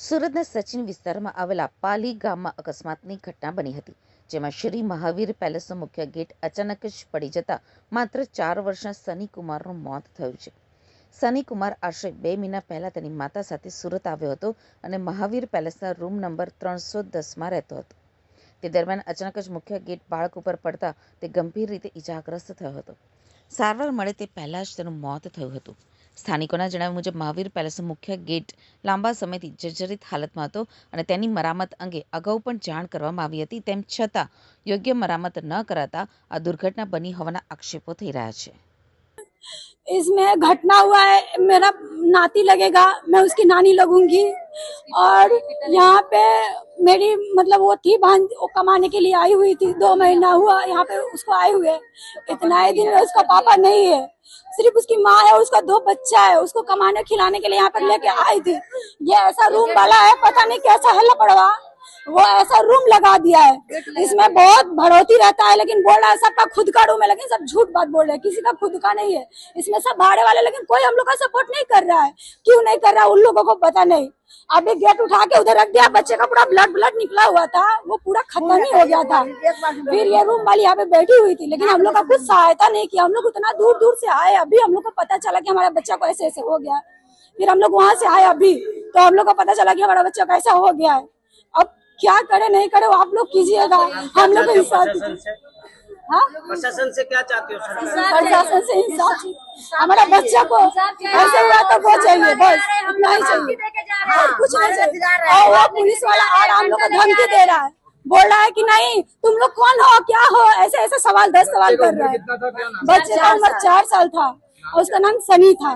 સુરતના સચિન વિસ્તારમાં આવેલા પાલી ગામમાં અકસ્માતની ઘટના બની હતી, જેમાં શ્રી મહાવીર પેલેસનો મુખ્ય ગેટ અચાનક જ પડી જતા માત્ર 4 વર્ષના સની કુમારનું મોત થયું છે. સની કુમાર આશરે 2 મહિના પહેલા તેની માતા સાથે સુરત આવ્યો હતો અને મહાવીર પેલેસના રૂમ નંબર 310માં રહેતો હતો. તે દરમિયાન અચાનક જ મુખ્ય ગેટ બાળક ઉપર પડતા તે ગંભીર રીતે ઇજાગ્રસ્ત થયો હતો. સારવાર મળે તે પહેલા જ તેનું મોત થયું હતું. સ્થાનિકોના જણાવ્યા મુજબ મહાવીર પેલેસનો મુખ્ય ગેટ લાંબા સમયથી જર્જરિત હાલતમાં હતો અને તેની મરામત અંગે અગાઉ પણ જાણ કરવામાં આવી હતી. તેમ છતાં યોગ્ય મરામત ન કરાતા આ દુર્ઘટના બની હોવાના આક્ષેપો થઈ રહ્યા છે. इसमें घटना हुआ है, मेरा नाती लगेगा, मैं उसकी नानी लगूंगी और यहाँ पे मेरी मतलब वो थी बहन, वो कमाने के लिए आई हुई थी. 2 महीना हुआ यहाँ पे उसको आए हुए. इतना ही दिन में उसका पापा नहीं है, सिर्फ उसकी माँ है और उसका 2 बच्चा है. उसको कमाने खिलाने के लिए यहाँ पर लेके आई थी. ये ऐसा रूम वाला है, पता नहीं कैसा हल्ला पड़वा, वो ऐसा रूम लगा दिया है. इसमें बहुत बढ़ोती रहता है, लेकिन बोल रहा है सबका खुद का रूम है, लेकिन सब झूठ बात बोल रहे हैं, किसी का खुद का नहीं है. इसमें सब भाड़े वाले, लेकिन कोई हम लोग का सपोर्ट नहीं कर रहा है. क्यों नहीं कर रहा है उन लोगों को पता नहीं. अभी गेट उठा के उधर रख दिया, बच्चे का पूरा ब्लड निकला हुआ था, वो पूरा खत्म ही हो गया था. फिर ये रूम वाली यहाँ पे बैठी हुई थी, लेकिन हम लोग का कुछ सहायता नहीं किया. हम लोग उतना दूर दूर से आए, अभी हम लोग को पता चला कि हमारा बच्चा को ऐसे ऐसे हो गया. फिर हम लोग वहां से आए अभी, तो हम लोग को पता चला कि हमारा बच्चा को ऐसा हो गया है. अब क्या करे नहीं करे वो आप लोग कीजिएगा. हम लोग प्रशासन से क्या चाहते हो? प्रशासन से इंसाफ. हमारा बच्चा को ऐसे हुआ तो वो चाहिए, बस इतना ही चाहिए और कुछ नहीं चाहिए. और वो पुलिस वाला और हम लोग को धमकी दे रहा है, बोल रहा है कि नहीं तुम लोग कौन हो, क्या हो, ऐसे ऐसे सवाल 10 सवाल कर रहा है. बच्चे का उम्र 4 साल था और उसका नाम सनी था.